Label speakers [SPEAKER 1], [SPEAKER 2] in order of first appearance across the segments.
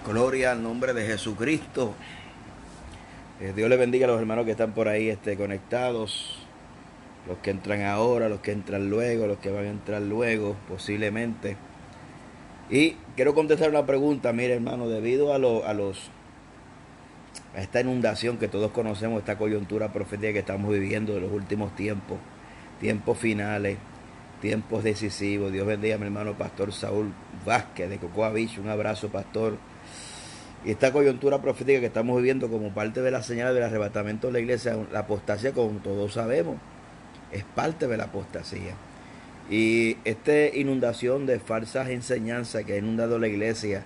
[SPEAKER 1] Gloria al nombre de Jesucristo. Dios le bendiga a los hermanos que están por ahí conectados. Los que entran ahora, los que entran luego, los que van a entrar luego, posiblemente. Y quiero contestar una pregunta. Mire, hermano, debido a esta inundación que todos conocemos, esta coyuntura profética que estamos viviendo de los últimos tiempos, tiempos finales, tiempos decisivos. Dios bendiga a mi hermano Pastor Saúl Vázquez de Cocoa Beach. Un abrazo, pastor. Y esta coyuntura profética que estamos viviendo como parte de la señal del arrebatamiento de la iglesia, la apostasía, como todos sabemos, es parte de la apostasía. Y esta inundación de falsas enseñanzas que ha inundado la iglesia,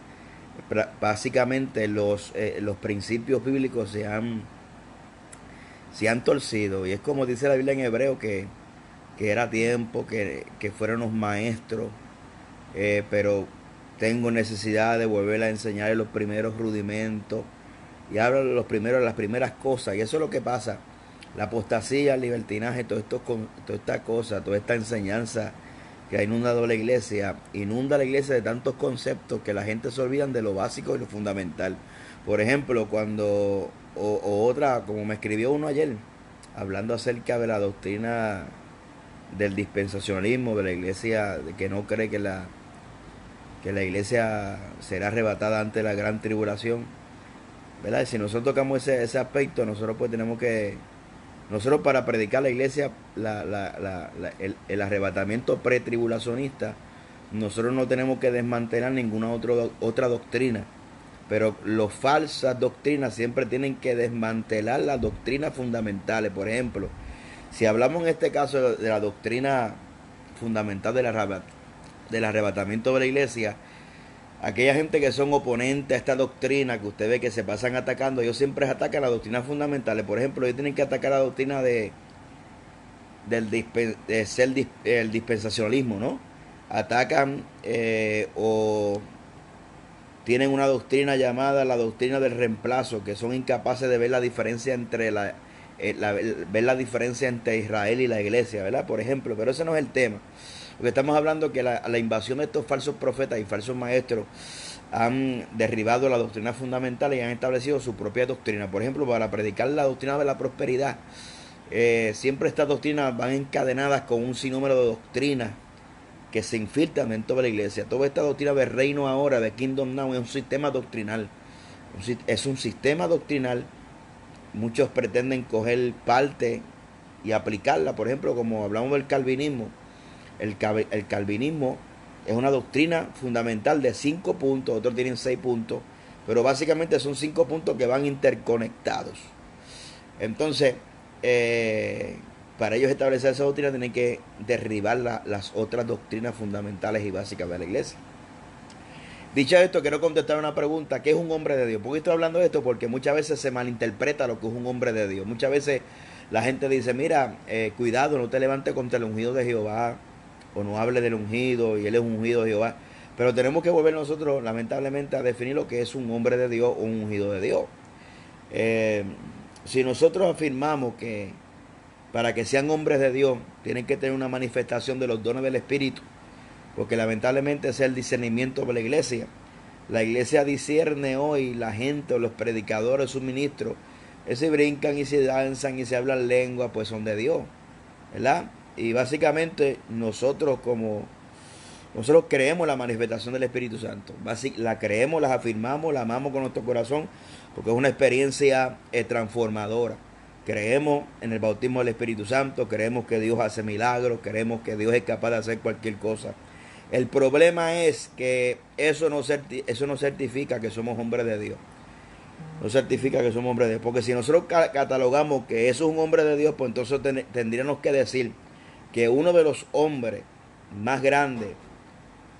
[SPEAKER 1] básicamente los principios bíblicos se han torcido. Y es como dice la Biblia en Hebreo, que era tiempo que fueran los maestros, pero tengo necesidad de volver a enseñar los primeros rudimentos y habla de las primeras cosas. Y eso es lo que pasa. La apostasía, el libertinaje, toda esta cosa, toda esta enseñanza que ha inundado la iglesia, inunda la iglesia de tantos conceptos que la gente se olvidan de lo básico y lo fundamental. Por ejemplo, otra, como me escribió uno ayer, hablando acerca de la doctrina del dispensacionalismo, de la iglesia que no cree que la iglesia será arrebatada ante la gran tribulación, ¿verdad? Y si nosotros tocamos ese aspecto, nosotros pues tenemos que, nosotros para predicar la iglesia, el arrebatamiento pretribulacionista, nosotros no tenemos que desmantelar ninguna otra doctrina, pero las falsas doctrinas siempre tienen que desmantelar las doctrinas fundamentales. Por ejemplo, si hablamos en este caso de la doctrina fundamental del arrebatamiento de la iglesia, aquella gente que son oponentes a esta doctrina, que usted ve que se pasan atacando, ellos siempre atacan las doctrinas fundamentales. Por ejemplo, ellos tienen que atacar la doctrina de ser el dispensacionalismo, ¿no? Atacan o tienen una doctrina llamada la doctrina del reemplazo, que son incapaces de ver la diferencia entre ver la diferencia entre Israel y la iglesia, ¿verdad? Por ejemplo, pero ese no es el tema. Porque estamos hablando que la invasión de estos falsos profetas y falsos maestros han derribado la doctrina fundamental y han establecido su propia doctrina. Por ejemplo, para predicar la doctrina de la prosperidad, siempre estas doctrinas van encadenadas con un sinnúmero de doctrinas que se infiltran dentro de la iglesia. Toda esta doctrina del reino ahora, de Kingdom Now, es un sistema doctrinal. Es un sistema doctrinal. Muchos pretenden coger parte y aplicarla. Por ejemplo, como hablamos del calvinismo. El calvinismo es una doctrina fundamental de 5 puntos, otros tienen 6 puntos, pero básicamente son 5 puntos que van interconectados. Entonces, para ellos establecer esa doctrina tienen que derribar las otras doctrinas fundamentales y básicas de la iglesia. Dicho esto, quiero contestar una pregunta: ¿qué es un hombre de Dios? ¿Por qué estoy hablando de esto? Porque muchas veces se malinterpreta lo que es un hombre de Dios. Muchas veces la gente dice, mira, cuidado, no te levantes contra el ungido de Jehová, o no hable del ungido, y él es un ungido de Jehová. Pero tenemos que volver nosotros, lamentablemente, a definir lo que es un hombre de Dios o un ungido de Dios. Si nosotros afirmamos que para que sean hombres de Dios tienen que tener una manifestación de los dones del Espíritu, porque lamentablemente ese es el discernimiento de la iglesia. La iglesia discierne hoy, la gente o los predicadores, sus ministros, se brincan y se danzan y se hablan lengua, pues son de Dios, ¿verdad? Y básicamente nosotros creemos la manifestación del Espíritu Santo. La creemos, la afirmamos, la amamos con nuestro corazón, porque es una experiencia transformadora. Creemos en el bautismo del Espíritu Santo, creemos que Dios hace milagros, creemos que Dios es capaz de hacer cualquier cosa. El problema es que eso no certifica que somos hombres de Dios. No certifica que somos hombres de Dios. Porque si nosotros catalogamos que eso es un hombre de Dios, pues entonces tendríamos que decir que uno de los hombres más grandes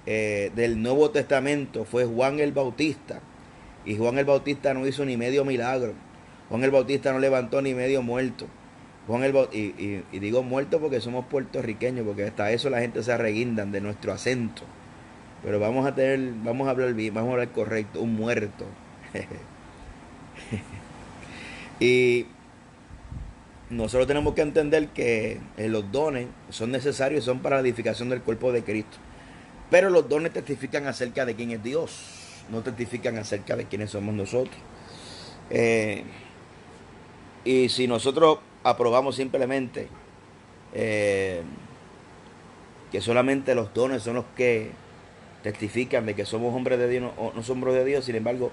[SPEAKER 1] del Nuevo Testamento fue Juan el Bautista. Y Juan el Bautista no hizo ni medio milagro. Juan el Bautista no levantó ni medio muerto. Y digo muerto porque somos puertorriqueños, porque hasta eso la gente se arreguindan de nuestro acento. Pero vamos a hablar correcto, un muerto. Y nosotros tenemos que entender que los dones son necesarios y son para la edificación del cuerpo de Cristo. Pero los dones testifican acerca de quién es Dios. no testifican acerca de quiénes somos nosotros. Eh, y si nosotros aprobamos simplemente que solamente los dones son los que testifican de que somos hombres de Dios o no somos hombres de Dios, sin embargo,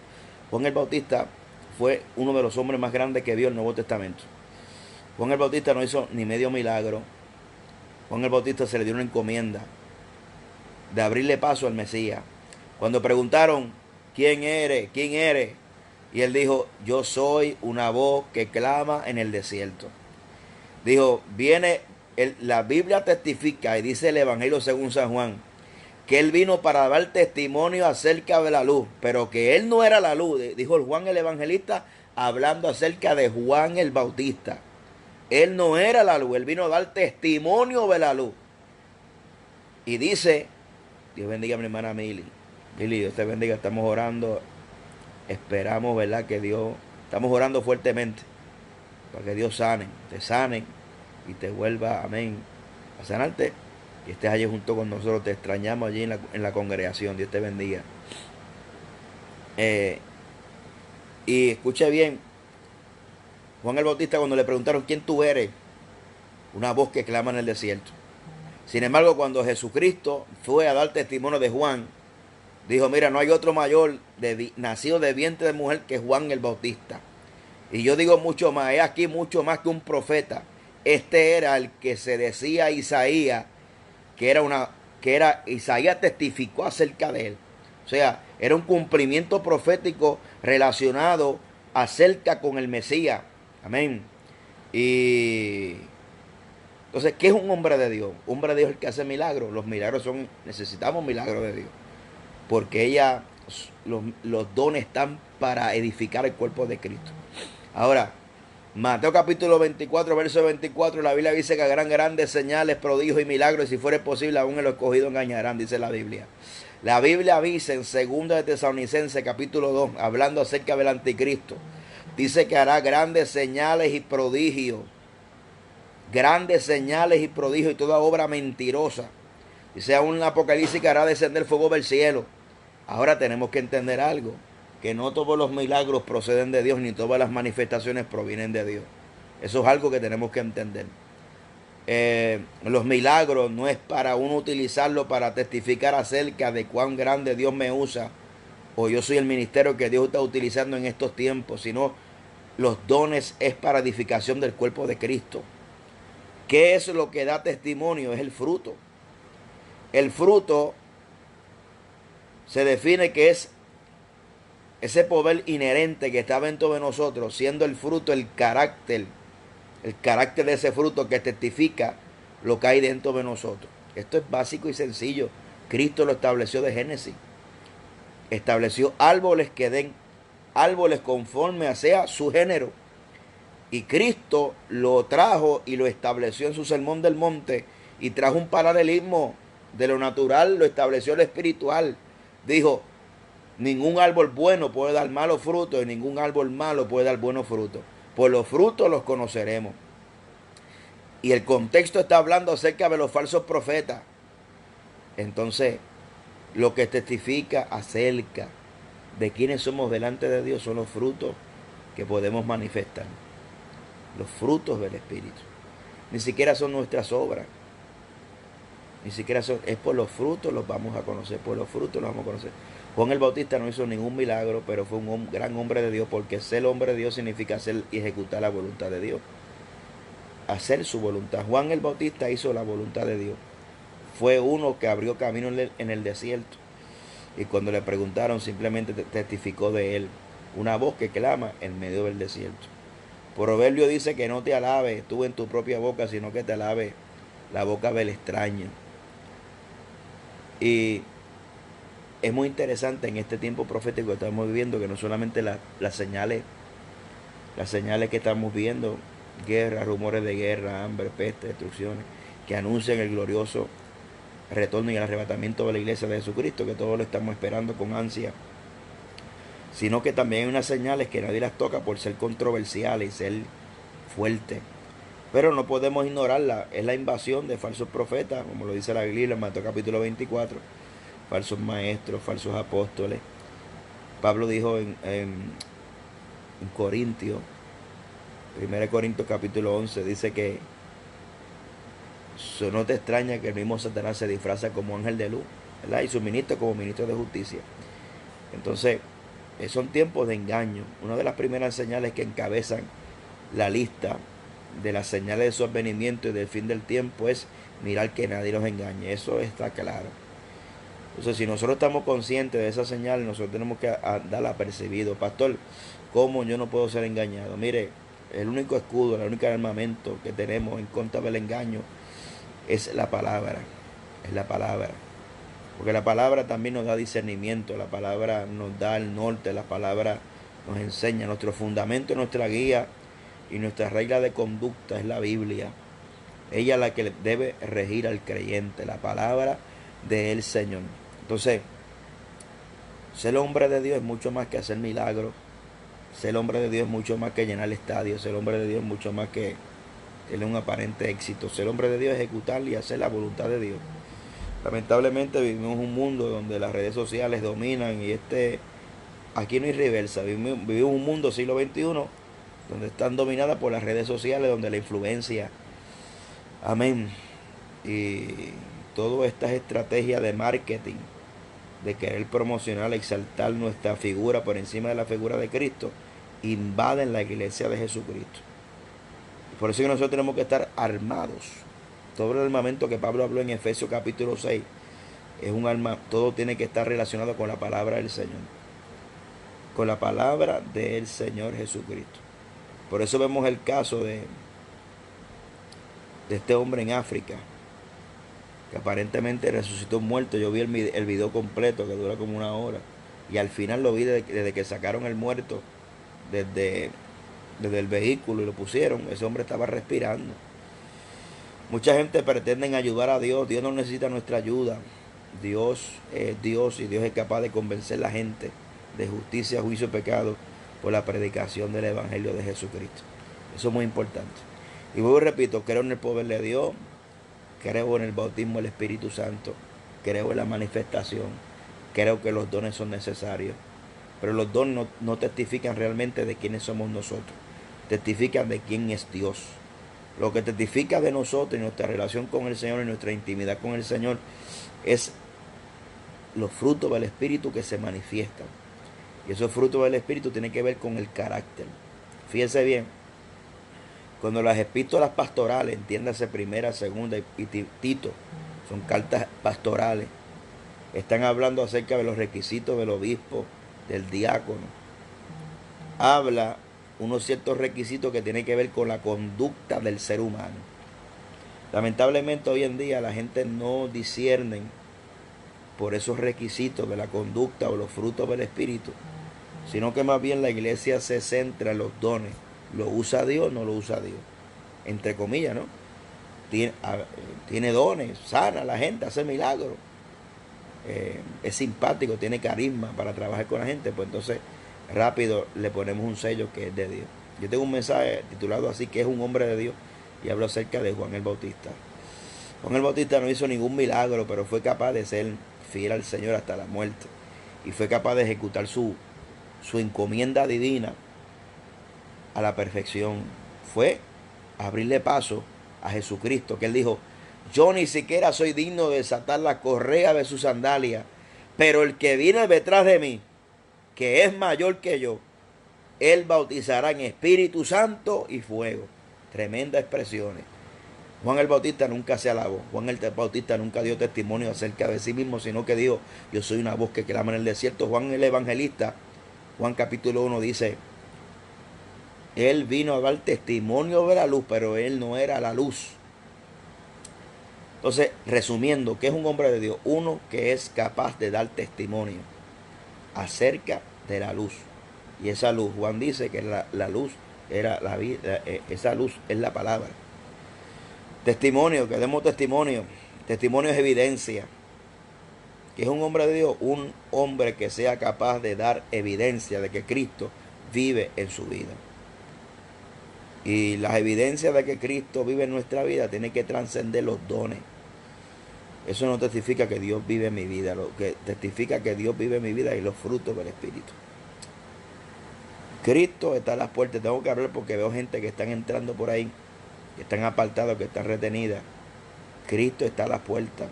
[SPEAKER 1] Juan el Bautista fue uno de los hombres más grandes que vio el Nuevo Testamento. Juan el Bautista no hizo ni medio milagro. Juan el Bautista se le dio una encomienda de abrirle paso al Mesías. Cuando preguntaron, ¿quién eres? ¿Quién eres? Y él dijo, yo soy una voz que clama en el desierto. Dijo, la Biblia testifica y dice el Evangelio según San Juan, que él vino para dar testimonio acerca de la luz, pero que él no era la luz, dijo el Juan el Evangelista, hablando acerca de Juan el Bautista. Él no era la luz, él vino a dar testimonio de la luz. Y dice, Dios bendiga a mi hermana Mili. Mili, Dios te bendiga, estamos orando, esperamos, ¿verdad? Que Dios, estamos orando fuertemente para que Dios te sane y te vuelva, amén, a sanarte y estés allí junto con nosotros. Te extrañamos allí en la congregación. Dios te bendiga. Y escuche bien, Juan el Bautista, cuando le preguntaron quién tú eres, una voz que clama en el desierto. Sin embargo, cuando Jesucristo fue a dar testimonio de Juan, dijo, mira, no hay otro mayor nacido de vientre de mujer que Juan el Bautista. Y yo digo mucho más, es aquí mucho más que un profeta. Este era el que se decía Isaías, que era Isaías testificó acerca de él. O sea, era un cumplimiento profético relacionado acerca con el Mesías. Amén. Y entonces, ¿qué es un hombre de Dios? Un hombre de Dios es el que hace milagros. Los milagros necesitamos milagros de Dios. Porque los dones están para edificar el cuerpo de Cristo. Ahora, Mateo capítulo 24, verso 24, la Biblia dice que harán grandes señales, prodigios y milagros, y si fuere posible, aún en los escogidos engañarán, dice la Biblia. La Biblia dice en 2 de Tesalonicenses capítulo 2, hablando acerca del anticristo, dice que hará grandes señales y prodigios. Grandes señales y prodigios y toda obra mentirosa. Dice aún en Apocalipsis que hará descender fuego del cielo. Ahora tenemos que entender algo, que no todos los milagros proceden de Dios, ni todas las manifestaciones provienen de Dios. Eso es algo que tenemos que entender. Los milagros no es para uno utilizarlo para testificar acerca de cuán grande Dios me usa, o yo soy el ministerio que Dios está utilizando en estos tiempos, sino los dones es para edificación del cuerpo de Cristo. ¿Qué es lo que da testimonio? Es el fruto. El fruto se define que es ese poder inherente que está dentro de nosotros, siendo el fruto el carácter de ese fruto que testifica lo que hay dentro de nosotros. Esto es básico y sencillo. Cristo lo estableció de Génesis. Estableció árboles que den árboles conforme a sea su género. Y Cristo lo trajo y lo estableció en su sermón del monte y trajo un paralelismo de lo natural, lo estableció lo espiritual. Dijo, ningún árbol bueno puede dar malos frutos y ningún árbol malo puede dar buenos frutos. Por los frutos los conoceremos. Y el contexto está hablando acerca de los falsos profetas. Entonces, lo que testifica acerca de quiénes somos delante de Dios son los frutos que podemos manifestar. Los frutos del Espíritu. Ni siquiera son nuestras obras. Ni siquiera son, es por los frutos los vamos a conocer. Por los frutos los vamos a conocer. Juan el Bautista no hizo ningún milagro, pero fue un gran hombre de Dios, porque ser hombre de Dios significa hacer y ejecutar la voluntad de Dios. Hacer su voluntad. Juan el Bautista hizo la voluntad de Dios. Fue uno que abrió camino en el desierto. Y cuando le preguntaron, simplemente testificó de él. Una voz que clama en medio del desierto. Proverbio dice que no te alabes tú en tu propia boca, sino que te alabe la boca del extraño. Y es muy interesante en este tiempo profético que estamos viviendo, que no solamente las señales que estamos viendo, guerra, rumores de guerra, hambre, peste, destrucciones, que anuncian el glorioso retorno y el arrebatamiento de la iglesia de Jesucristo, que todos lo estamos esperando con ansia, sino que también hay unas señales que nadie las toca por ser controversiales y ser fuerte. Pero no podemos ignorarla. Es la invasión de falsos profetas, como lo dice la Biblia en Mateo capítulo 24. Falsos maestros, falsos apóstoles. Pablo dijo en Corintios, 1 Corintios capítulo 11, dice que no te extraña que el mismo Satanás se disfraza como ángel de luz, ¿verdad? Y su ministro como ministro de justicia. Entonces, son tiempos de engaño. Una de las primeras señales que encabezan la lista de las señales de su advenimiento y del fin del tiempo es mirar que nadie nos engañe. Eso está claro. Entonces, si nosotros estamos conscientes de esa señal, nosotros tenemos que darla apercibido. Pastor, ¿cómo yo no puedo ser engañado? Mire, el único escudo, el único armamento que tenemos en contra del engaño es la palabra. Es la palabra. Porque la palabra también nos da discernimiento, la palabra nos da el norte, la palabra nos enseña. Nuestro fundamento, nuestra guía y nuestra regla de conducta es la Biblia. Ella es la que debe regir al creyente, la palabra del Señor. Entonces, ser hombre de Dios es mucho más que hacer milagros. Ser hombre de Dios es mucho más que llenar el estadio. Ser hombre de Dios es mucho más que tener un aparente éxito. Ser hombre de Dios es ejecutar y hacer la voluntad de Dios. Lamentablemente vivimos un mundo donde las redes sociales dominan y aquí no hay reversa. Vivimos un mundo siglo XXI donde están dominadas por las redes sociales, donde la influencia, amén, y todas estas estrategias de marketing, de querer promocionar, exaltar nuestra figura por encima de la figura de Cristo, invaden la iglesia de Jesucristo. Por eso es que nosotros tenemos que estar armados. Todo el armamento que Pablo habló en Efesios capítulo 6 es un arma, todo tiene que estar relacionado con la palabra del Señor, con la palabra del Señor Jesucristo. Por eso vemos el caso de este hombre en África, que aparentemente resucitó muerto. Yo vi el video completo, que dura como 1 hora, y al final lo vi desde que sacaron el muerto desde el vehículo y lo pusieron. Ese hombre estaba respirando. Mucha gente pretende ayudar a Dios. Dios no necesita nuestra ayuda. Dios es Dios y Dios es capaz de convencer a la gente de justicia, juicio y pecado por la predicación del Evangelio de Jesucristo. Eso es muy importante. Y vuelvo y repito, creo en el poder de Dios, creo en el bautismo del Espíritu Santo, creo en la manifestación, creo que los dones son necesarios, pero los dones no testifican realmente de quiénes somos nosotros, testifican de quién es Dios. Lo que testifica de nosotros y nuestra relación con el Señor y nuestra intimidad con el Señor es los frutos del Espíritu que se manifiestan. Y esos frutos del Espíritu tienen que ver con el carácter. Fíjense bien, cuando las epístolas pastorales, entiéndase primera, segunda y Tito, son cartas pastorales, están hablando acerca de los requisitos del obispo, del diácono. Habla unos ciertos requisitos que tienen que ver con la conducta del ser humano. Lamentablemente hoy en día la gente no discierne por esos requisitos de la conducta o los frutos del Espíritu, sino que más bien la iglesia se centra en los dones. ¿Lo usa Dios? No lo usa Dios. Entre comillas, ¿no? Tiene dones, sana a la gente, hace milagros. Es simpático, tiene carisma para trabajar con la gente, pues entonces rápido le ponemos un sello que es de Dios. Yo tengo un mensaje titulado así, que es un hombre de Dios, y hablo acerca de Juan el Bautista. Juan el Bautista no hizo ningún milagro, pero fue capaz de ser fiel al Señor hasta la muerte, y fue capaz de ejecutar su encomienda divina a la perfección. Fue abrirle paso a Jesucristo, que él dijo: yo ni siquiera soy digno de desatar la correa de su sandalia, pero el que viene detrás de mí, que es mayor que yo, él bautizará en Espíritu Santo y fuego. Tremendas expresiones. Juan el Bautista nunca se alabó. Juan el Bautista nunca dio testimonio acerca de sí mismo, sino que dijo: yo soy una voz que clama en el desierto. Juan el Evangelista, Juan capítulo 1 dice: él vino a dar testimonio de la luz, pero él no era la luz. Entonces, resumiendo, ¿qué es un hombre de Dios? Uno que es capaz de dar testimonio acerca de la luz. Y esa luz, Juan dice que la luz era la vida, esa luz es la palabra. Testimonio, que demos testimonio. Testimonio es evidencia. ¿Qué es un hombre de Dios? Un hombre que sea capaz de dar evidencia de que Cristo vive en su vida. Y las evidencias de que Cristo vive en nuestra vida tienen que trascender los dones. Eso no testifica que Dios vive en mi vida. Lo que testifica que Dios vive en mi vida y los frutos del Espíritu. Cristo está a las puertas. Tengo que hablar porque veo gente que están entrando por ahí, que están apartados, que están retenidas. Cristo está a las puertas.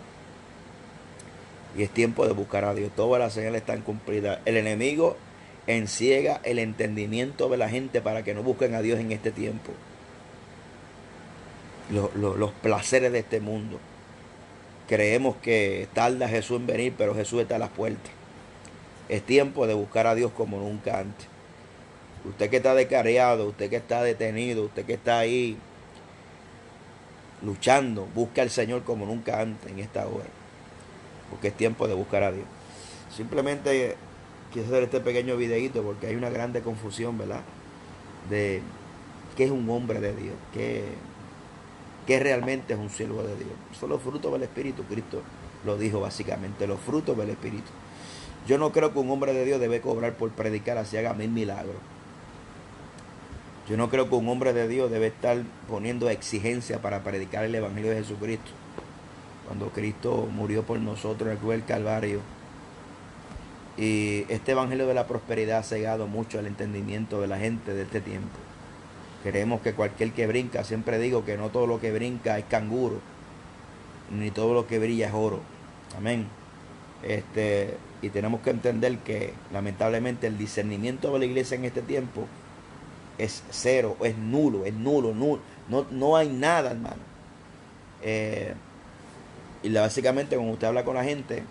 [SPEAKER 1] Y es tiempo de buscar a Dios. Todas las señales están cumplidas. El enemigo enciega el entendimiento de la gente para que no busquen a Dios en este tiempo. Los placeres de este mundo. Creemos que tarda Jesús en venir, pero Jesús está a las puertas. Es tiempo de buscar a Dios como nunca antes. Usted que está descarriado, usted que está detenido, usted que está ahí luchando, busca al Señor como nunca antes en esta hora. Porque es tiempo de buscar a Dios. Simplemente quiero hacer este pequeño videíto porque hay una grande confusión, ¿verdad? De qué es un hombre de Dios, qué realmente es un siervo de Dios. Son los frutos del Espíritu. Cristo lo dijo básicamente, los frutos del Espíritu. Yo no creo que un hombre de Dios debe cobrar por predicar así haga 1000 milagros. Yo no creo que un hombre de Dios debe estar poniendo exigencia para predicar el Evangelio de Jesucristo. Cuando Cristo murió por nosotros en el cruz del Calvario. Y este Evangelio de la prosperidad ha cegado mucho el entendimiento de la gente de este tiempo. Creemos que cualquier que brinca, siempre digo que no todo lo que brinca es canguro, ni todo lo que brilla es oro. Amén. Y tenemos que entender que lamentablemente el discernimiento de la iglesia en este tiempo es cero, es nulo. No hay nada, hermano. Y básicamente cuando usted habla con la gente,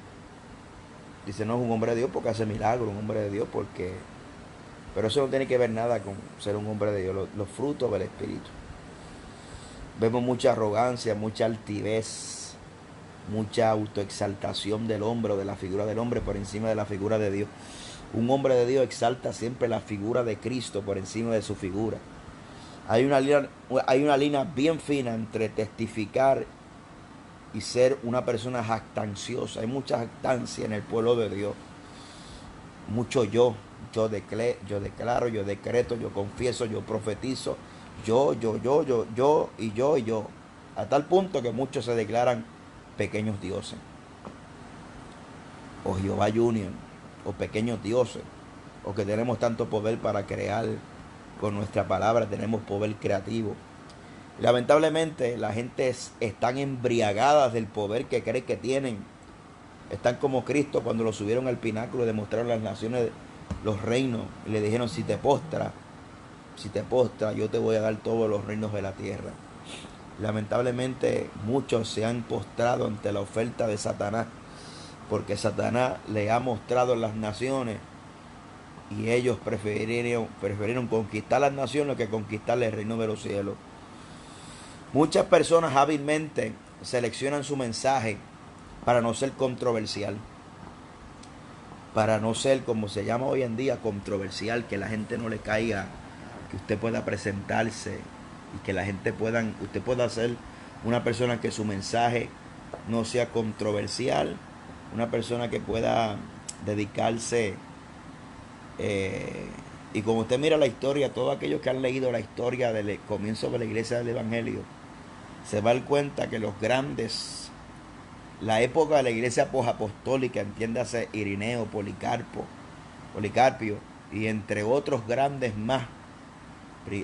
[SPEAKER 1] dice, no es un hombre de Dios porque hace milagros, un hombre de Dios porque... Pero eso no tiene que ver nada con ser un hombre de Dios, los frutos del Espíritu. Vemos mucha arrogancia, mucha altivez, mucha autoexaltación del hombre o de la figura del hombre por encima de la figura de Dios. Un hombre de Dios exalta siempre la figura de Cristo por encima de su figura. Hay una línea bien fina entre testificar y ser una persona jactanciosa. Hay mucha jactancia en el pueblo de Dios. Mucho yo declaro, yo decreto, yo confieso, yo profetizo, yo, y yo. A tal punto que muchos se declaran pequeños dioses. O Jehová Junior, o pequeños dioses. O que tenemos tanto poder para crear con nuestra palabra, tenemos poder creativo. Lamentablemente la gente están embriagadas del poder que creen que tienen. Están como Cristo cuando lo subieron al pináculo y demostraron a las naciones los reinos. Y le dijeron, si te postras, yo te voy a dar todos los reinos de la tierra. Lamentablemente muchos se han postrado ante la oferta de Satanás. Porque Satanás le ha mostrado las naciones. Y ellos prefirieron conquistar las naciones que conquistar el reino de los cielos. Muchas personas hábilmente seleccionan su mensaje para no ser controversial, para no ser, como se llama hoy en día, controversial, que la gente no le caiga, que usted pueda presentarse y que la gente usted pueda ser una persona que su mensaje no sea controversial, una persona que pueda dedicarse, y como usted mira la historia, todos aquellos que han leído la historia del comienzo de la iglesia del Evangelio, se va a dar cuenta que los grandes, la época de la iglesia posapostólica, entiéndase Irineo, Policarpio y entre otros grandes más,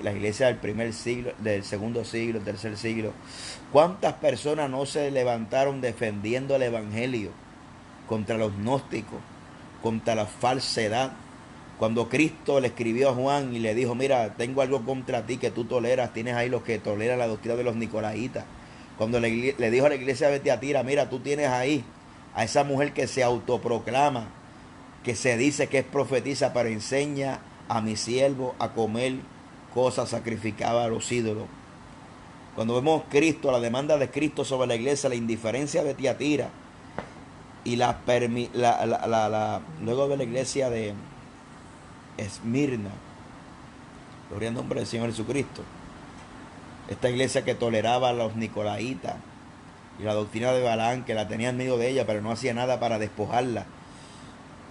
[SPEAKER 1] la iglesia del primer siglo, del segundo siglo, tercer siglo, ¿cuántas personas no se levantaron defendiendo el Evangelio contra los gnósticos, contra la falsedad? Cuando Cristo le escribió a Juan y le dijo, mira, tengo algo contra ti que tú toleras, tienes ahí los que toleran la doctrina de los nicolaitas. Cuando le dijo a la iglesia de Tiatira, mira, tú tienes ahí a esa mujer que se autoproclama, que se dice que es profetisa, pero enseña a mi siervo a comer cosas sacrificadas a los ídolos. Cuando vemos Cristo, la demanda de Cristo sobre la iglesia, la indiferencia de Tiatira y luego de la iglesia de Esmirna, gloria al nombre del Señor Jesucristo, esta iglesia que toleraba a los nicolaitas y la doctrina de Balaam, que la tenía en medio de ella pero no hacía nada para despojarla.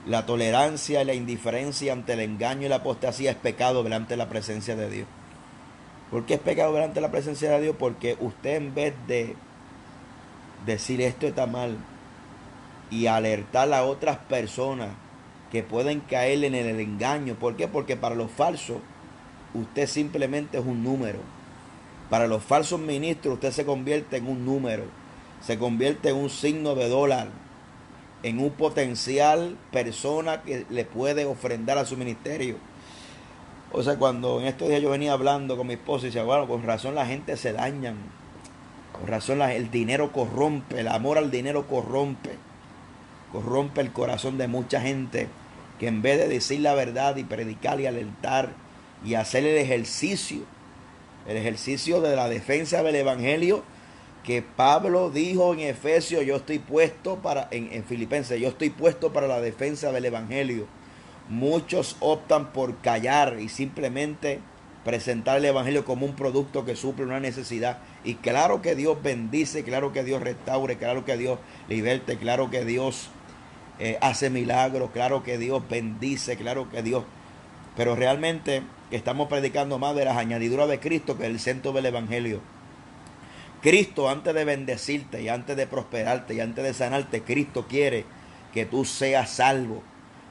[SPEAKER 1] La tolerancia y la indiferencia ante el engaño y la apostasía es pecado delante de la presencia de Dios. ¿Por qué es pecado delante de la presencia de Dios? Porque usted, en vez de decir esto está mal y alertar a otras personas que pueden caer en el engaño. ¿Por qué? Porque para los falsos usted simplemente es un número. Para los falsos ministros usted se convierte en un número, se convierte en un signo de dólar, en un potencial persona que le puede ofrendar a su ministerio. O sea, cuando en estos días yo venía hablando con mi esposa y decía, bueno, con razón la gente se dañan, con razón el dinero corrompe, el amor al dinero corrompe el corazón de mucha gente que en vez de decir la verdad y predicar y alentar y hacer el ejercicio de la defensa del evangelio que Pablo dijo en Efesios, yo estoy puesto para, en Filipenses, yo estoy puesto para la defensa del evangelio. Muchos optan por callar y simplemente presentar el evangelio como un producto que suple una necesidad. Y claro que Dios bendice, claro que Dios restaure, claro que Dios liberte, claro que Dios hace milagros, claro que Dios bendice, claro que Dios... Pero realmente estamos predicando más de las añadiduras de Cristo que del centro del evangelio. Cristo, antes de bendecirte y antes de prosperarte y antes de sanarte, Cristo quiere que tú seas salvo.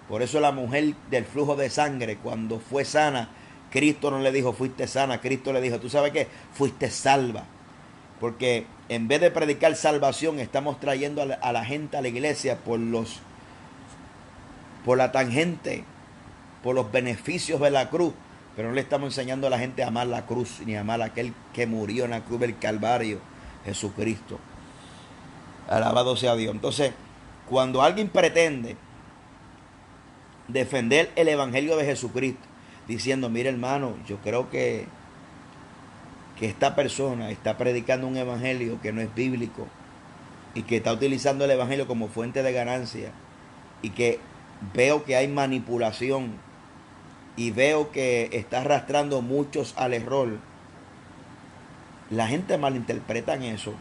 [SPEAKER 1] Por eso la mujer del flujo de sangre, cuando fue sana, Cristo no le dijo fuiste sana, Cristo le dijo, ¿tú sabes qué? Fuiste salva. Porque en vez de predicar salvación, estamos trayendo a la gente a la iglesia por la tangente, por los beneficios de la cruz. Pero no le estamos enseñando a la gente a amar la cruz, ni a amar a aquel que murió en la cruz del Calvario, Jesucristo. Alabado sea Dios. Entonces, cuando alguien pretende defender el evangelio de Jesucristo, diciendo, mire hermano, yo creo que esta persona está predicando un evangelio que no es bíblico y que está utilizando el evangelio como fuente de ganancia y que veo que hay manipulación y veo que está arrastrando muchos al error, la gente malinterpreta eso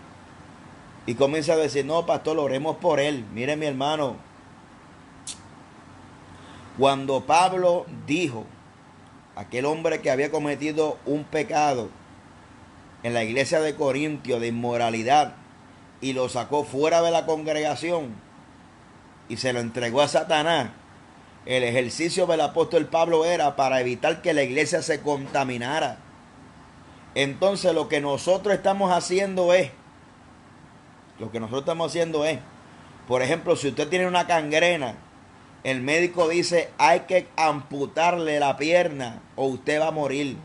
[SPEAKER 1] y comienza a decir, no pastor, oremos por él. Mire mi hermano, cuando Pablo dijo, aquel hombre que había cometido un pecado en la iglesia de Corintio de inmoralidad y lo sacó fuera de la congregación y se lo entregó a Satanás, el ejercicio del apóstol Pablo era para evitar que la iglesia se contaminara. Entonces lo que nosotros estamos haciendo es, por ejemplo, si usted tiene una gangrena, el médico dice hay que amputarle la pierna o usted va a morir.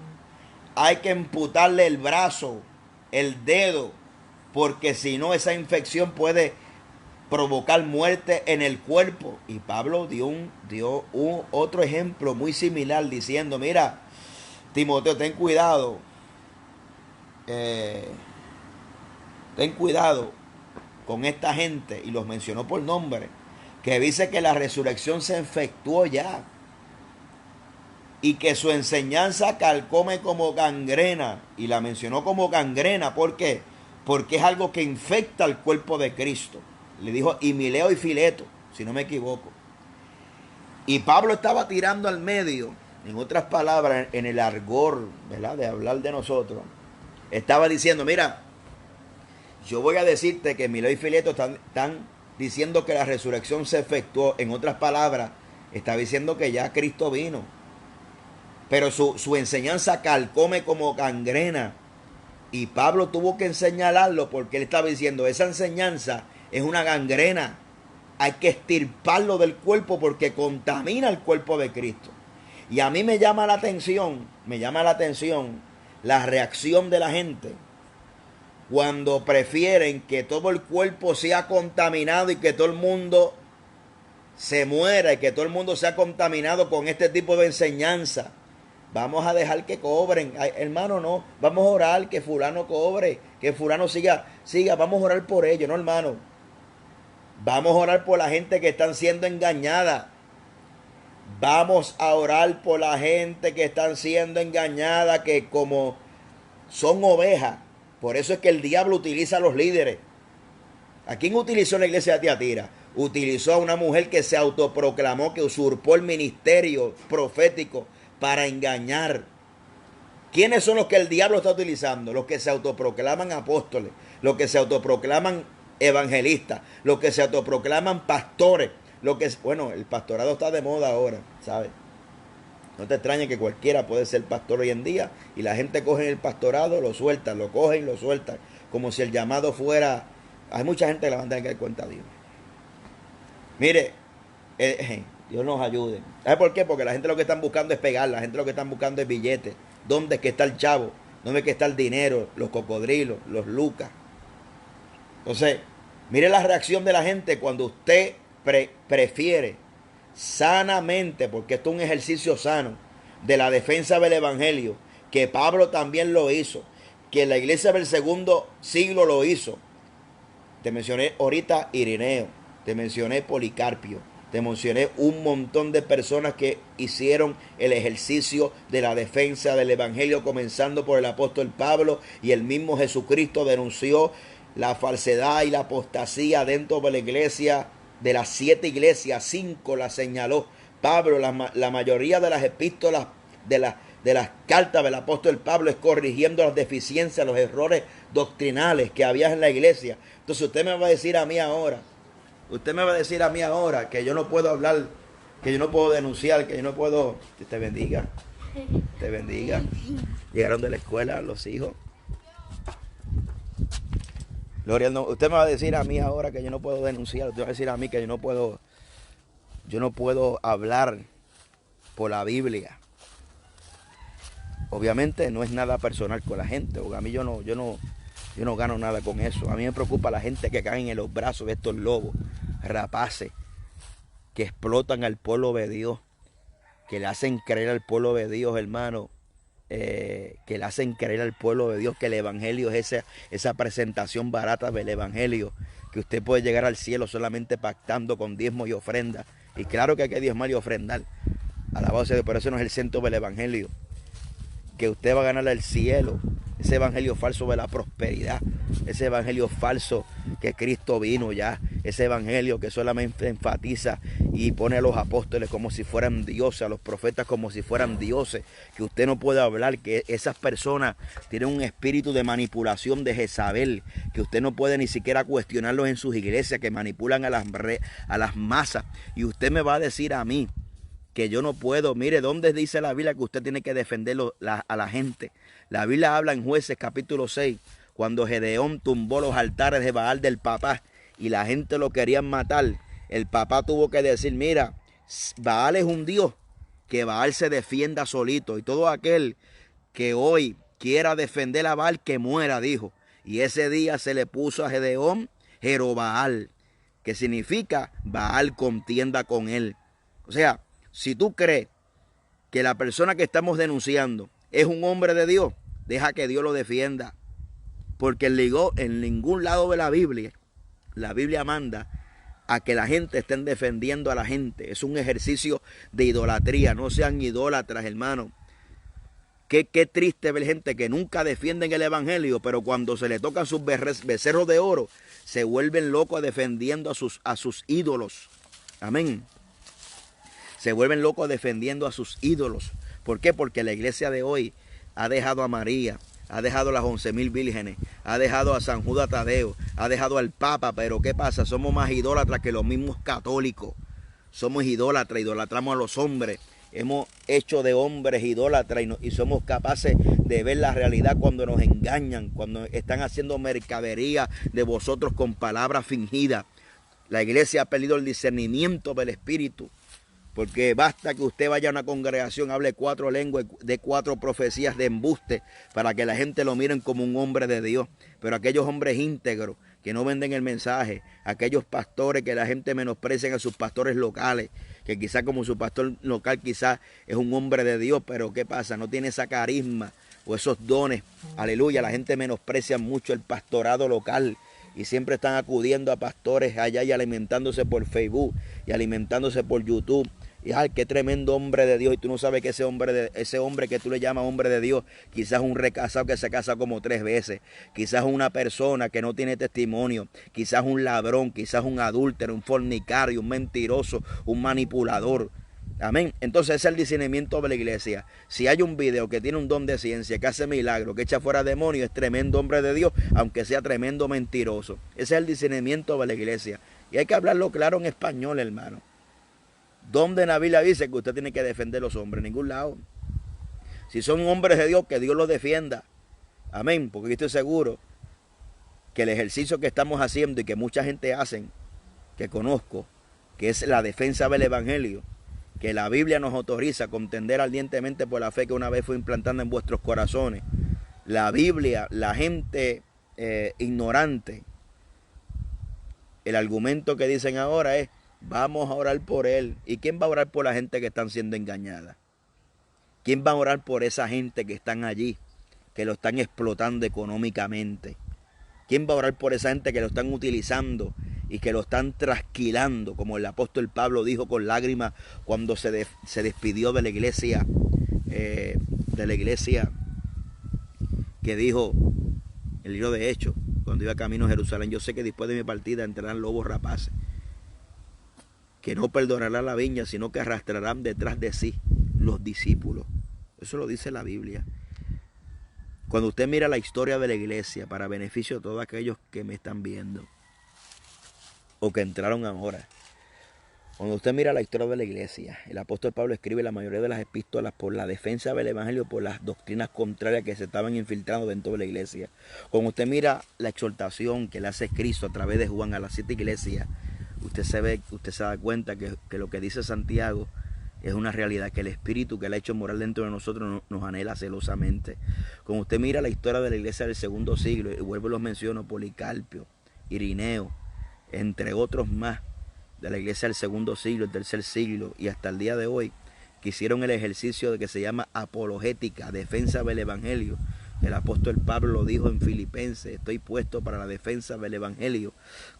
[SPEAKER 1] Hay que amputarle el brazo, el dedo, porque si no esa infección puede provocar muerte en el cuerpo. Y Pablo dio otro ejemplo muy similar diciendo, mira, Timoteo, ten cuidado con esta gente, y los mencionó por nombre, que dice que la resurrección se efectuó ya y que su enseñanza calcome como gangrena, y la mencionó como gangrena. ¿Por qué? Porque es algo que infecta al cuerpo de Cristo. Le dijo Himileo y Fileto, si no me equivoco. Y Pablo estaba tirando al medio, en otras palabras, en el argor, ¿verdad?, de hablar de nosotros. Estaba diciendo, mira, yo voy a decirte que Himileo y Fileto están diciendo que la resurrección se efectuó. En otras palabras, está diciendo que ya Cristo vino. Pero su enseñanza calcome como gangrena. Y Pablo tuvo que señalarlo porque él estaba diciendo, esa enseñanza es una gangrena. Hay que extirparlo del cuerpo porque contamina el cuerpo de Cristo. Y a mí me llama la atención la reacción de la gente cuando prefieren que todo el cuerpo sea contaminado y que todo el mundo se muera y que todo el mundo sea contaminado con este tipo de enseñanza. Vamos a dejar que cobren. Ay, hermano, no. Vamos a orar que fulano cobre, que fulano siga. Vamos a orar por ellos, no, hermano. Vamos a orar por la gente que están siendo engañada. Vamos a orar por la gente que están siendo engañada, que como son ovejas. Por eso es que el diablo utiliza a los líderes. ¿A quién utilizó la iglesia de Tiatira? Utilizó a una mujer que se autoproclamó, que usurpó el ministerio profético para engañar. ¿Quiénes son los que el diablo está utilizando? Los que se autoproclaman apóstoles, los que se autoproclaman evangelistas, los que se autoproclaman pastores, Lo que es, bueno, el pastorado está de moda ahora, ¿sabes? No te extrañes que cualquiera puede ser pastor hoy en día y la gente coge el pastorado, lo sueltan, lo cogen y lo sueltan, como si el llamado fuera... Hay mucha gente que le van a tener que dar cuenta a Dios. Mire, Dios nos ayude. ¿Sabes por qué? Porque la gente lo que están buscando es pegar, la gente lo que están buscando es billetes. ¿Dónde es que está el chavo? ¿Dónde es que está el dinero? Los cocodrilos, los lucas. Entonces, mire la reacción de la gente cuando usted prefiere sanamente, porque esto es un ejercicio sano, de la defensa del Evangelio, que Pablo también lo hizo, que la iglesia del segundo siglo lo hizo. Te mencioné ahorita Irineo, te mencioné Policarpio, te mencioné un montón de personas que hicieron el ejercicio de la defensa del Evangelio, comenzando por el apóstol Pablo, y el mismo Jesucristo denunció la falsedad y la apostasía dentro de la iglesia. De las 7 iglesias, 5 las señaló Pablo. La mayoría de las epístolas, de las cartas del apóstol Pablo, es corrigiendo las deficiencias, los errores doctrinales que había en la iglesia. Entonces usted me va a decir a mí ahora, que yo no puedo hablar, que yo no puedo denunciar, que yo no puedo... Que te bendiga, te bendiga. Llegaron de la escuela los hijos. Gloria, no, usted me va a decir a mí ahora que yo no puedo denunciar, usted va a decir a mí que yo no puedo hablar por la Biblia. Obviamente no es nada personal con la gente, porque a mí yo no gano nada con eso. A mí me preocupa la gente que cae en los brazos de estos lobos, rapaces, que explotan al pueblo de Dios, que le hacen creer al pueblo de Dios, hermano, que le hacen creer al pueblo de Dios que el Evangelio es esa presentación barata del Evangelio, que usted puede llegar al cielo solamente pactando con diezmo y ofrenda. Y claro que hay que diezmar y ofrendar, alabado sea Dios, pero eso no es el centro del Evangelio, que usted va a ganar el cielo. Ese evangelio falso de la prosperidad, ese evangelio falso que Cristo vino ya, ese evangelio que solamente enfatiza y pone a los apóstoles como si fueran dioses, a los profetas como si fueran dioses, que usted no puede hablar, que esas personas tienen un espíritu de manipulación de Jezabel, que usted no puede ni siquiera cuestionarlos en sus iglesias, que manipulan a las masas. Y usted me va a decir a mí que yo no puedo. Mire, ¿dónde dice la Biblia que usted tiene que defender a la gente? La Biblia habla en Jueces capítulo 6, cuando Gedeón tumbó los altares de Baal del papá y la gente lo querían matar. El papá tuvo que decir, mira, Baal es un Dios, que Baal se defienda solito. Y todo aquel que hoy quiera defender a Baal, que muera, dijo. Y ese día se le puso a Gedeón Jerobaal, que significa Baal contienda con él. O sea, si tú crees que la persona que estamos denunciando es un hombre de Dios, deja que Dios lo defienda. Porque en ningún lado de la Biblia manda a que la gente estén defendiendo a la gente. Es un ejercicio de idolatría. No sean idólatras, hermano. Qué triste ver gente que nunca defienden el evangelio, pero cuando se le tocan sus becerros de oro, se vuelven locos defendiendo a sus ídolos. Amén. Se vuelven locos defendiendo a sus ídolos. ¿Por qué? Porque la iglesia de hoy ha dejado a María, ha dejado a las 11,000 vírgenes, ha dejado a San Judas Tadeo, ha dejado al Papa. Pero ¿qué pasa? Somos más idólatras que los mismos católicos. Somos idólatras, idolatramos a los hombres. Hemos hecho de hombres idólatras y somos capaces de ver la realidad cuando nos engañan, cuando están haciendo mercadería de vosotros con palabras fingidas. La iglesia ha perdido el discernimiento del Espíritu. Porque basta que usted vaya a una congregación, hable 4 lenguas, de 4 profecías de embuste, para que la gente lo miren como un hombre de Dios. Pero aquellos hombres íntegros que no venden el mensaje, aquellos pastores que la gente menosprecia a sus pastores locales, que quizás como su pastor local quizás es un hombre de Dios, pero ¿qué pasa? No tiene esa carisma o esos dones. Aleluya, la gente menosprecia mucho el pastorado local. Y siempre están acudiendo a pastores allá y alimentándose por Facebook y alimentándose por YouTube. Y ay, qué tremendo hombre de Dios. Y tú no sabes que ese hombre que tú le llamas hombre de Dios, quizás un recasado que se casa como 3 veces. Quizás una persona que no tiene testimonio. Quizás un ladrón, quizás un adúltero, un fornicario, un mentiroso, un manipulador. Amén. Entonces ese es el discernimiento de la iglesia. Si hay un video que tiene un don de ciencia, que hace milagros, que echa fuera demonios, es tremendo hombre de Dios, aunque sea tremendo mentiroso. Ese es el discernimiento de la iglesia. Y hay que hablarlo claro en español, hermano. ¿Dónde en la Biblia dice que usted tiene que defender a los hombres? En ningún lado. Si son hombres de Dios, que Dios los defienda. Amén. Porque yo estoy seguro que el ejercicio que estamos haciendo y que mucha gente hacen, que conozco, que es la defensa del Evangelio, que la Biblia nos autoriza a contender ardientemente por la fe que una vez fue implantada en vuestros corazones. La Biblia, la gente ignorante, el argumento que dicen ahora es, vamos a orar por él. ¿Y quién va a orar por la gente que están siendo engañada? ¿Quién va a orar por esa gente que están allí, que lo están explotando económicamente? ¿Quién va a orar por esa gente que lo están utilizando y que lo están trasquilando, como el apóstol Pablo dijo con lágrimas cuando se despidió de la iglesia, que dijo el libro de Hechos, cuando iba camino a Jerusalén: yo sé que después de mi partida entrarán lobos rapaces, que no perdonarán la viña, sino que arrastrarán detrás de sí los discípulos. Eso lo dice la Biblia. Cuando usted mira la historia de la iglesia, para beneficio de todos aquellos que me están viendo o que entraron ahora, cuando usted mira la historia de la iglesia, el apóstol Pablo escribe la mayoría de las epístolas por la defensa del evangelio, por las doctrinas contrarias que se estaban infiltrando dentro de la iglesia. Cuando usted mira la exhortación que le hace Cristo a través de Juan a las 7 iglesias, usted se da cuenta que lo que dice Santiago es una realidad, que el Espíritu que le ha hecho morar dentro de nosotros nos anhela celosamente. Cuando usted mira la historia de la iglesia del segundo siglo, y vuelvo y los menciono: Policarpio, Irineo, entre otros más, de la iglesia del segundo siglo, el tercer siglo y hasta el día de hoy, que hicieron el ejercicio de que se llama apologética, defensa del evangelio. El apóstol Pablo lo dijo en Filipenses: estoy puesto para la defensa del evangelio.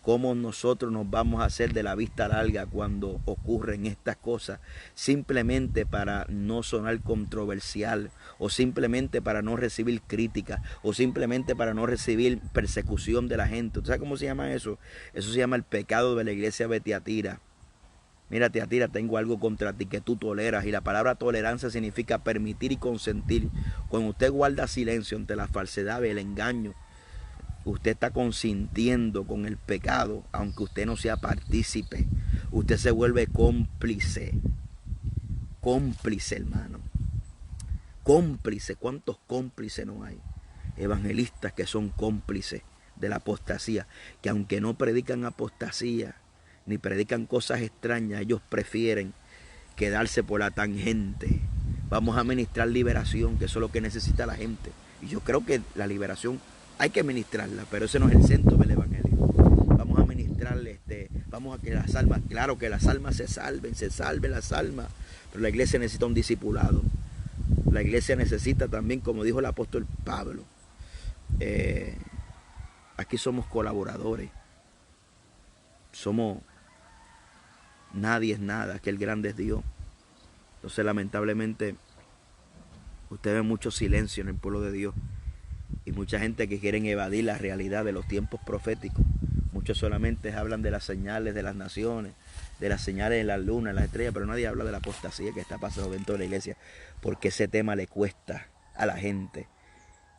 [SPEAKER 1] ¿Cómo nosotros nos vamos a hacer de la vista larga cuando ocurren estas cosas? Simplemente para no sonar controversial, o simplemente para no recibir crítica, o simplemente para no recibir persecución de la gente. ¿Usted sabe cómo se llama eso? Eso se llama el pecado de la iglesia de Tiatira. Mira, Tiatira, tengo algo contra ti que tú toleras. Y la palabra tolerancia significa permitir y consentir. Cuando usted guarda silencio ante la falsedad y el engaño, usted está consintiendo con el pecado, aunque usted no sea partícipe. Usted se vuelve cómplice. Cómplice, hermano. Cómplice. ¿Cuántos cómplices no hay? Evangelistas que son cómplices de la apostasía, que aunque no predican apostasía ni predican cosas extrañas, ellos prefieren quedarse por la tangente. Vamos a ministrar liberación, que eso es lo que necesita la gente. Y yo creo que la liberación hay que ministrarla, pero ese no es el centro del evangelio. Vamos a ministrarle, vamos a que las almas, claro que las almas se salven las almas, pero la iglesia necesita un discipulado. La iglesia necesita también, como dijo el apóstol Pablo, aquí somos colaboradores, nadie es nada, que el grande es Dios. Entonces, lamentablemente, usted ve mucho silencio en el pueblo de Dios y mucha gente que quieren evadir la realidad de los tiempos proféticos. Muchos solamente hablan de las señales de las naciones, de las señales de la luna, de las estrellas, pero nadie habla de la apostasía que está pasando dentro de la iglesia, porque ese tema le cuesta a la gente.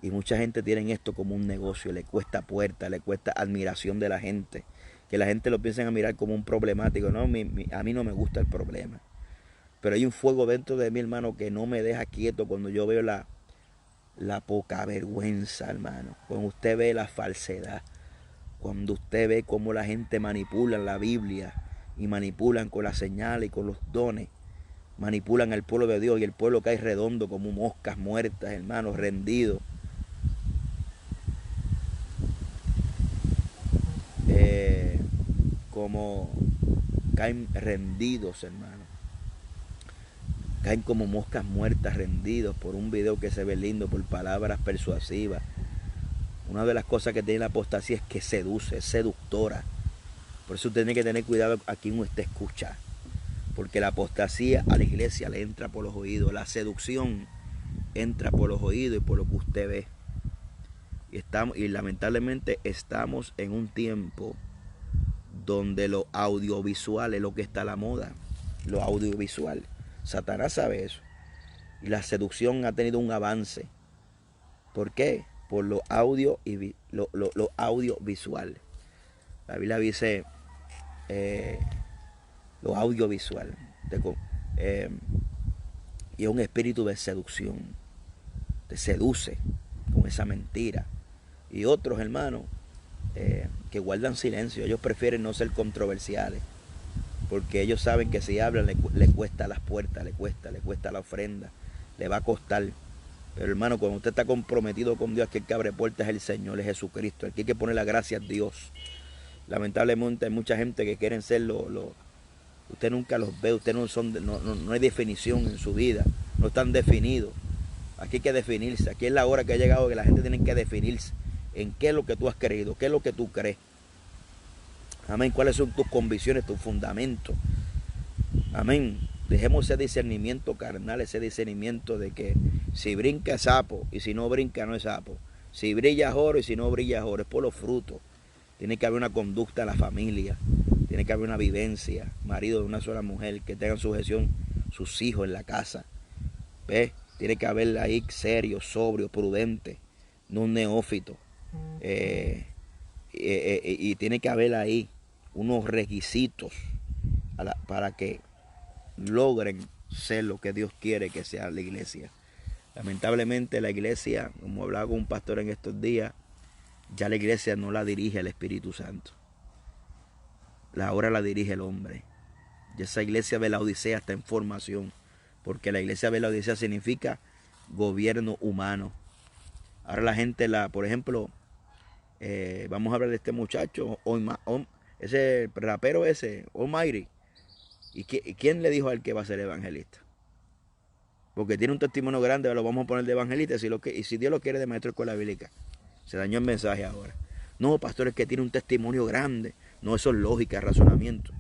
[SPEAKER 1] Y mucha gente tiene esto como un negocio, le cuesta puerta, le cuesta admiración de la gente, que la gente lo piensen a mirar como un problemático. No, a mí no me gusta el problema, pero hay un fuego dentro de mí, hermano, que no me deja quieto cuando yo veo la poca vergüenza, hermano. Cuando usted ve la falsedad, cuando usted ve cómo la gente manipula la Biblia y manipulan con las señales y con los dones, manipulan al pueblo de Dios, y el pueblo cae redondo como moscas muertas, hermano, rendido. Como caen rendidos, hermano. Caen como moscas muertas, rendidos por un video que se ve lindo, por palabras persuasivas. Una de las cosas que tiene la apostasía es que seduce, es seductora. Por eso usted tiene que tener cuidado a quien usted escucha, porque la apostasía a la iglesia le entra por los oídos. La seducción entra por los oídos y por lo que usted ve. Y lamentablemente estamos en un tiempo donde lo audiovisual es lo que está a la moda. Lo audiovisual. Satanás sabe eso. Y la seducción ha tenido un avance. ¿Por qué? Por lo audiovisual. La Biblia dice eh, lo audiovisual. Eh, y es un espíritu de seducción. Te seduce con esa mentira. Y otros, hermanos, que guardan silencio. Ellos prefieren no ser controversiales, porque ellos saben que si hablan le cuesta las puertas, le cuesta la ofrenda, le va a costar. Pero hermano, cuando usted está comprometido con Dios, que el que abre puertas es el Señor, es Jesucristo. El que hay que poner la gracia a Dios. Lamentablemente hay mucha gente que quieren ser usted nunca los ve, usted no hay definición en su vida, no están definidos. Aquí hay que definirse, aquí es la hora que ha llegado que la gente tiene que definirse en qué es lo que tú has creído, qué es lo que tú crees. Amén, cuáles son tus convicciones, tus fundamentos. Amén. Dejemos ese discernimiento carnal, ese discernimiento de que si brinca es sapo y si no brinca no es sapo. Si brilla es oro y si no brilla es oro. Es por los frutos. Tiene que haber una conducta en la familia. Tiene que haber una vivencia. Marido de una sola mujer que tengan sujeción sus hijos en la casa. ¿Ves? Tiene que haber ahí serio, sobrio, prudente. No un neófito. Y tiene que haber ahí unos requisitos para que logren ser lo que Dios quiere que sea la iglesia. Lamentablemente la iglesia, como hablaba con un pastor en estos días, ya la iglesia no la dirige el Espíritu Santo. Ahora la dirige el hombre. Y esa iglesia de la Odisea está en formación, porque la iglesia de la Odisea significa gobierno humano. Ahora la gente, por ejemplo, vamos a hablar de este muchacho, ese rapero Almighty. ¿Y quién le dijo a él que va a ser evangelista? Porque tiene un testimonio grande, lo vamos a poner de evangelista, y si Dios lo quiere de maestro de escuela bíblica. Se dañó el mensaje ahora. No, pastor, es que tiene un testimonio grande. No, eso es lógica, razonamiento.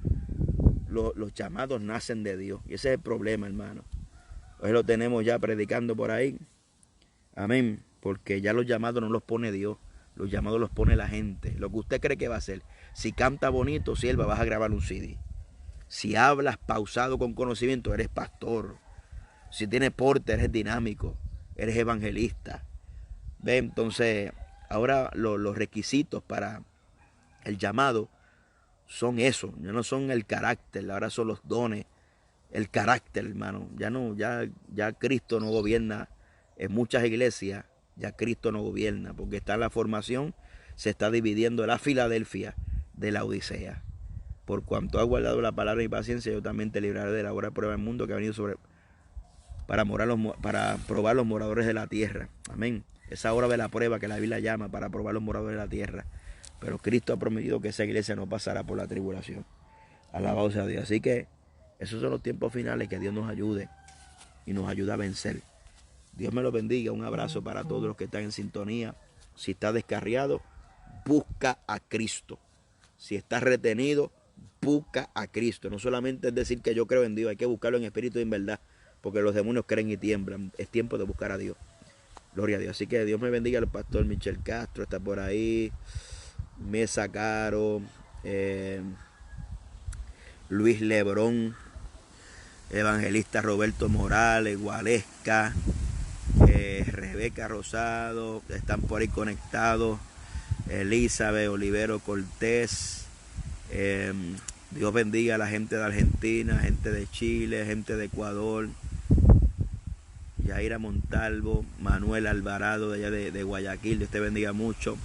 [SPEAKER 1] Los llamados nacen de Dios. Y ese es el problema, hermano. Hoy lo tenemos ya predicando por ahí. Amén. Porque ya los llamados no los pone Dios. Los llamados los pone la gente. Lo que usted cree que va a hacer. Si canta bonito, sierva, vas a grabar un CD. Si hablas pausado con conocimiento, eres pastor. Si tienes porte, eres dinámico. Eres evangelista. ¿Ve? Entonces, ahora los requisitos para el llamado son eso. Ya no son el carácter, ahora son los dones. El carácter, hermano. Ya Cristo no gobierna en muchas iglesias. Ya Cristo no gobierna, porque está en la formación, se está dividiendo la Filadelfia de la Odisea. Por cuanto ha guardado la palabra y paciencia, yo también te libraré de la hora de prueba del mundo que ha venido para probar los moradores de la tierra. Amén. Esa hora de la prueba que la Biblia llama para probar los moradores de la tierra. Pero Cristo ha prometido que esa iglesia no pasará por la tribulación. Alabado sea Dios. Así que esos son los tiempos finales, que Dios nos ayude y nos ayude a vencer. Dios me lo bendiga. Un abrazo para todos los que están en sintonía. Si está descarriado, busca a Cristo. Si está retenido, busca a Cristo. No solamente es decir que yo creo en Dios, hay que buscarlo en espíritu y en verdad, porque los demonios creen y tiemblan. Es tiempo de buscar a Dios. Gloria a Dios. Así que Dios me bendiga. El pastor Michel Castro está por ahí. Mesa Caro. Luis Lebrón. Evangelista Roberto Morales. Gualesca. Rebeca Rosado. Están por ahí conectados. Elizabeth Olivero Cortés. Dios bendiga a la gente de Argentina, gente de Chile, gente de Ecuador. Yaira Montalvo, Manuel Alvarado de allá de Guayaquil, Dios te bendiga mucho.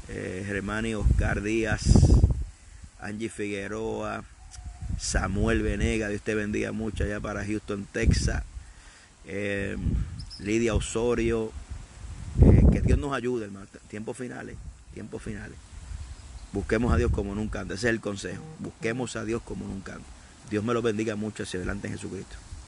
[SPEAKER 1] Germani Oscar Díaz, Angie Figueroa, Samuel Venega, Dios te bendiga mucho allá para Houston, Texas. Lidia Osorio, que Dios nos ayude, hermano. Tiempos finales. Busquemos a Dios como nunca antes. Ese es el consejo. Busquemos a Dios como nunca antes. Dios me lo bendiga mucho hacia adelante en Jesucristo.